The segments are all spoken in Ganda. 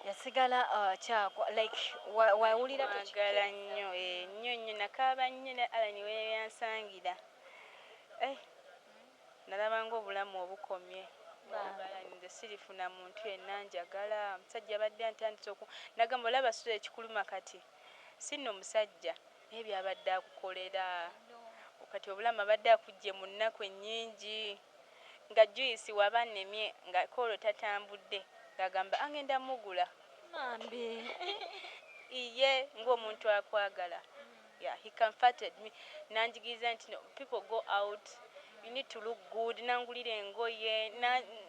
yasigala kyakwa like wawulira mwagala nnyo nnyo nakaaba nnyo ne Alani we yansangira nalaba ng'obulamu obukomye nze sirifuna muntu yenna njagala omusajja abadde antandise nagamba olaba sula ekikuluma kati sinno omusajja naye byabadde akukolera kati obulamu abadde akujje mu nnaku ennyingi nga Joyce waba nnemye nga koolo tatambudde ng'agamba agenda mugula mambi iye ng'omuntu akwagala he comforted me nanjigiriza nti no, people go out you need to look good nangulira engoye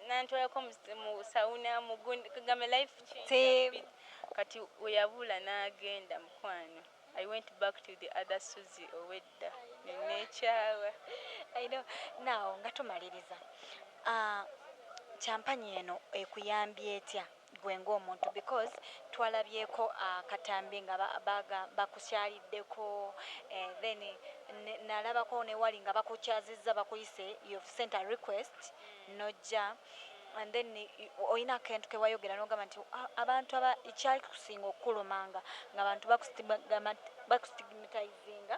nantwalako mu sauna mugundi kagame life change kati weyabula n'agenda mukwano I went back to the other Suzy owedda nekyawa I know now nga tumaliriza champagne eno ekuyambye etya gwe ng'omuntu because twalabyeko akatambi nga bakukyaliddeko then nalabako ne wali nga bakukyazizza bakuyise you've sent a request nojja and then oyina akantu kewayogera n'ogamba nti abantu ekyali kusinga okukulumanga ng'abantu bakustigmatizinga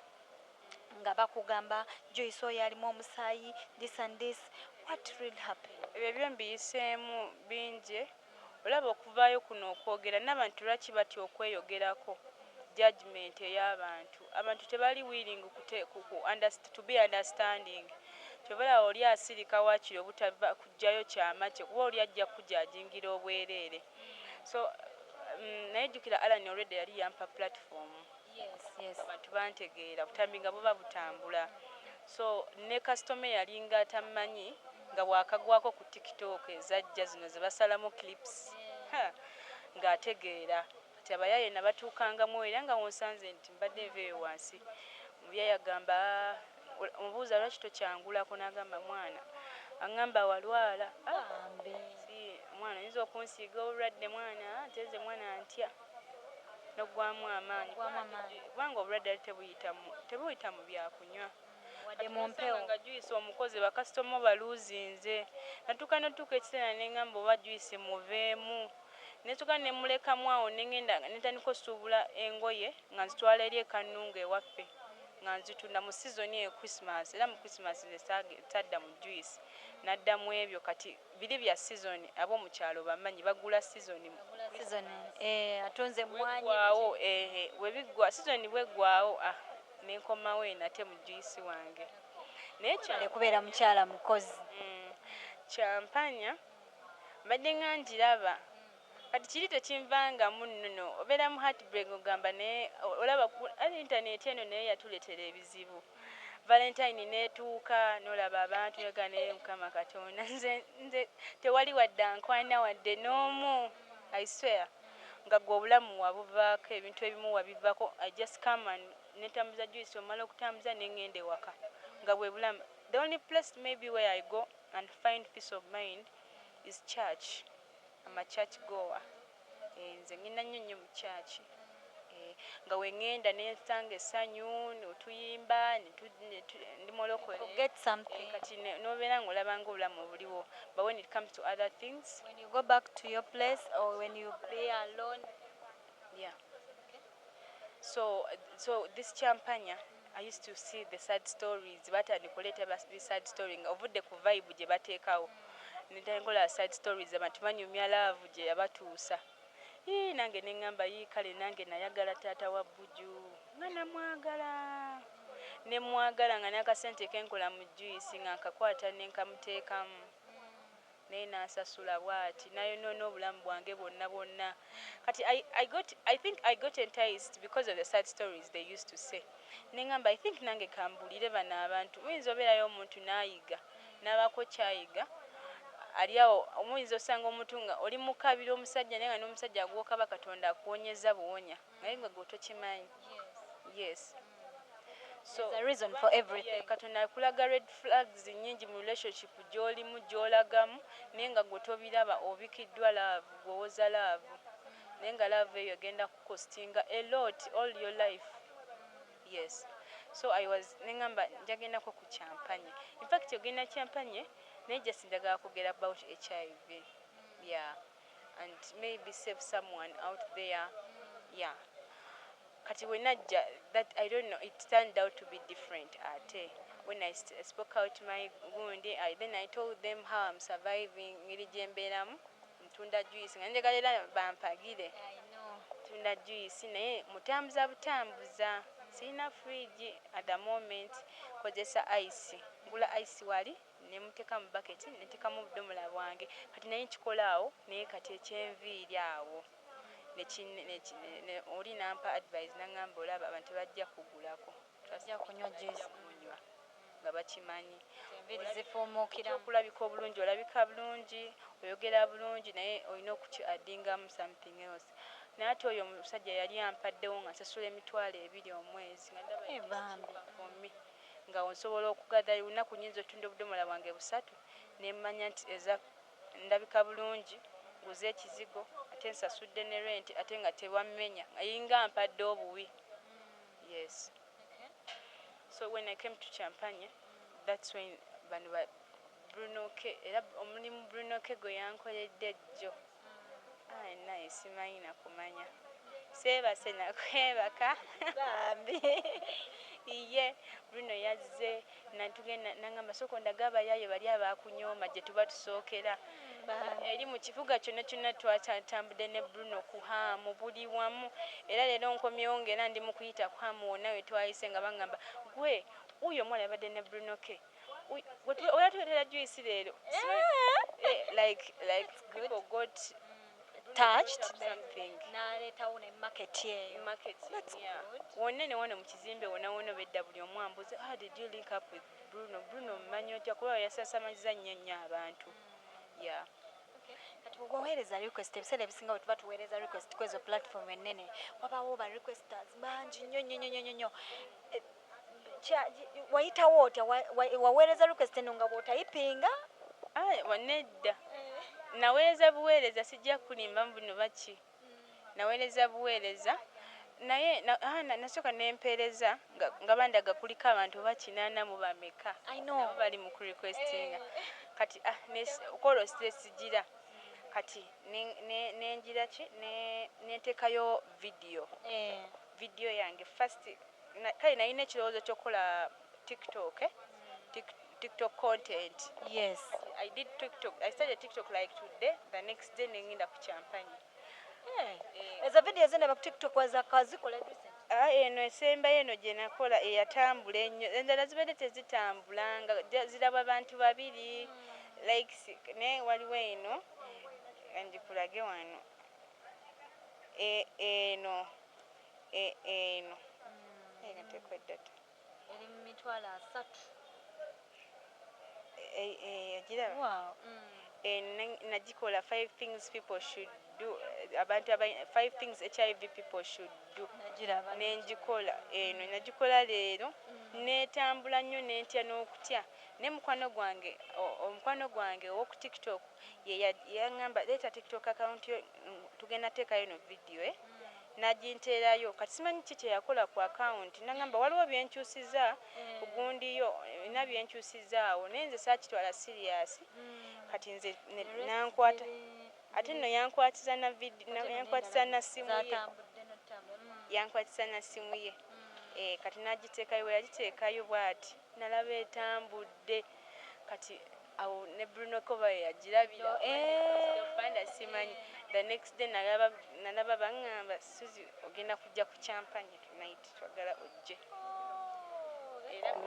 nga bakugamba Joyce oyo alimu omusaayi this and this what really happened ebyo byombiyiseemu bingi olaba okuvaayo kuno okwogera n'abantu lwaki batya okweyogerako judgment ey'abantu abantu tebali willing to be understanding kyobala oli asirika waakiri obutava kujjayo kyamaki kuba oli ajja kujajingira obwereere so nayejjukira Alan already yali yampa platform yes abantu bantegeera butambi nga buba butambula so ne customer yalinga atamanyi nga bwakagwako ku TikTok ezajja zino ze basalamu clips ng'ategeera kati abayaye nabatuukangamu era nga wonsanze nti mbadde nveeyo wansi mubyaya yagamba omubuuza lwaki tokyangulako n'agamba mwana aŋŋamba walwala omwana oyinza okunsiiga obulwadde mwana teze mwana ntya n'oggwamu amaanyi kubanga obulwadde ali tebuyita mu byakunywa nga Joyce omukozi bakasitoma baluuzinze natuuka ekiseera neŋŋamba oba Joyce muveemu netuuka ne mulekamu awo neŋŋenda netandika osuubula engoye nga nzitwala eri ekannunga ewaffe nga nzitunda mu sizoni eyo Christmas era mu Christmas tadda mu Joyce naddamu ebyo kati biri bya sizoni ab'omu kyalo bamanyi bagula sizoni atunze mwanyi webiggwa sizoni bweggwawo nenkomawo nate mu Joyce wange naye kubeera mukyala mukozi champanya mbadde nga ngiraba kati kiri tekinvangamu nnono obeera mu heartbreak ogamba naye olaba internet eno naye yatuleetera ebizibu Valentine netuuka n'olaba abantu yaga naye Mukama Katonda nze tewali wadde ankwana wadde n'omu I swear nga gwe obulamu wabuvaako ebintu ebimu wabivako I just come and netambuza Joyce omala okutambuza neŋŋenda ewaka nga bwe bulamu the only place maybe where I go and find peace of mind is church. I'm a church goer nze ngenda nnyo mu church nga wengenda nensanga essanyu notuyimba ndi mulokole kati nobeera ng'olaba ng'obulamu obuliwo but when it comes to other things when you go back to your place or when you be alone so this champanya I used to see the sad stories batandika oleeta the sad story nga ovudde ku vibe gye bateekawo netangola sad stories abantu banyumya laavu gye yabatuusa nange neŋŋamba kale nange nayagala taata wa Bujju nga namwagala nemwagala nga n'akasente kenkola mu Joyce nga nkakwata nenkamuteekamu naye nansasula bw'ati nayonoona obulamu bwange bwonna kati I think I got enticed because of the sad stories they used to say neŋŋamba I think nange kambulire bano abantu oyinza obeerayo omuntu n'ayiga n'abaako kyayiga ali awo omuyinza osanga omuntu nga oli mukabira omusajja naye nga n'omusajja agwokaba Katonda akuwonyeza buwonya naye nga gwe tokimanyi yes so there's a reason for everything Katonda akulaga red flags nyingi mu relationship gy'olimu gy'olagamu naye nga gwe tobiraba obikiddwa love gwowoza love naye nga love eyo egenda kukostinga a lot all your life yes so I was neŋŋamba njagendako ku champagne in fact ogenda champagne naye just njagala kwogera about HIV and maybe save someone out there. Yeah. Kati when I that I don't know, it turned out to be different ate. When I spoke out my wound, then I told them how I'm surviving. Ngiri jemberamu ntunda juice nga ndekalera bampagire. I know. Tunda juice naye mutambuza butambuza. Sina fridge at the moment. Kozesa ice. Ngula ice wali ne muteka mu bucket ne teka mu budomola bwange. Kati naye kikolaawo naye kati ekyenviiri awo. Ne oli nampa advice nangamba olaba abantu bajja kugulako. Bajja kunywa juice. Nga bakimanyi. Enviiri zifuumuukiramu. Okulabika obulungi olabika bulungi, oyogera bulungi naye olina okukiaddingamu something else. Naye ate oyo omusajja yali ampaddewo nga nsasula $20 omwezi. Bambi. Nga nsobola okugadda lunaku nnyinza otunda obudomola bwange busatu ne mmanya nti ndabika bulungi, nguze ekizigo ate nsasudde ne rent ate nga tebamenya ayinga mpadde obuwi. Yes. Okay. So when I came to Champagne, that's when Bruno K era omulimu Bruno K gwe yankoledde jjo. Nice simanyi nakumanya. Sebase nakwebaka. Bambi. Iye Bruno yazze natugenda nangamba soko ndagaba yaye bali abakunyooma gye tuba tusookera. Eri mu kifuga kyonna twatambudde ne Bruno ku Hamu buli wamu era leero nkomyewo ngera ndi mu kuyita ku Hamu wonna we twayise nga bangamba gwe uyo omwana yabadde ne Bruno K oya tuletera juice leero. Like people got touched something. N'aleetawo ne market yeeyo. That's good. Wonna ne wano mu kizimbe wonna bedda buli omu ambuuza, did you link up with Bruno? Bruno mmanyi otya kuba yasasamaza nnyo abantu. Yeah. Kati bw'oweereza request ebiseera ebisinga bwe tuba tuweereza request kwezo platform ennene wabaawo ba requesters bangi nnyo. Wayitawo otya waweereza request eno nga bw'otayipinga? Nedda. Naweereza buweereza sijja kulimba buno baki. Naweereza buweereza naye nasooka nempeereza nga bandaga kuliko abantu bakinaana mu bameka. Nabo bali mu requestinga. Kati okolo stress gira. Kati nenjira ki neteekayo video. Video yange first kale nalina ekirowoozo ky'okukola TikTok. TikTok content. Yes. I did TikTok. I started TikTok like today. The next day nengenda ku Champagne. Ezo video zene ba TikTok wazikola recent. Eno esemba eno gye nakola eyatambula ennyo. Endala zibadde tezitambulanga ziraba abantu babiri. Like ne waliwo eno andikulage wano. Eno. Tekwedata. Eri mu mitwalo 3. Wow. Najikola 5 things people should do. Abantu 5 things HIV people should do. Nenjikola najikola leero netambula nnyo nentya n'okutya ne mukwano gwange owoku TikTok yangamba leeta TikTok account yo tugenda teekayo no video najinteerayo kati simanyi kiki yakola ku account nangamba waliwo byenkyusiza ugundi yo ina byenkyusizaawo nenze saakitwala serious kati nze nankwata ate nno yankwatiza na video yankwatiza na simu ye yankwatiza na simu ye kati nagiteekayo yagiteekayo bwati nalaba etambudde kati awo ne Bruno Koba yagirabira fanda simanyi. The next day nalaba bangamba Suzy ogenda kujja ku Champagne tonight twagala ojje.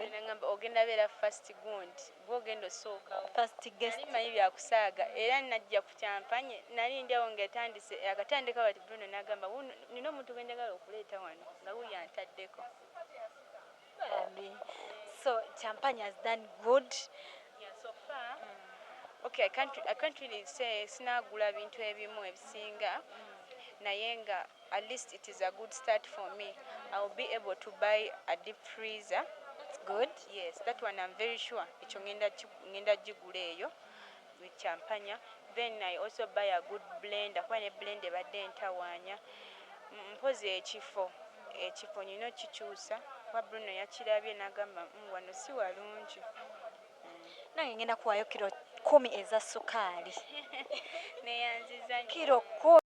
Era ngamba ogenda beera first gundi bwogenda osooka first guest manyi byakusaaga era najja ku Champagne nali ndyawo ngetandise akatandika bati Bruno nagamba nino omuntu genjagala okuleeta wano nga wuyantaddeko. So Champagne has done good. Yeah, so far. Okay, I can't really say sinagula bintu ebimu ebisinga naye nga at least it is a good start for me. I will be able to buy a deep freezer. That's good. Yes, that one I'm very sure ekyo ngenda gigula eyo with Champagne. Then I also buy a good blender kuba ne blend ebadde entawaanya mpozi ekifo nino kikyusa kuba Bruno yakirabye n'agamba wano si walungi. Nange ngenda kuwaayo 10 eza sukaali neyanziza nnyo. kiro 10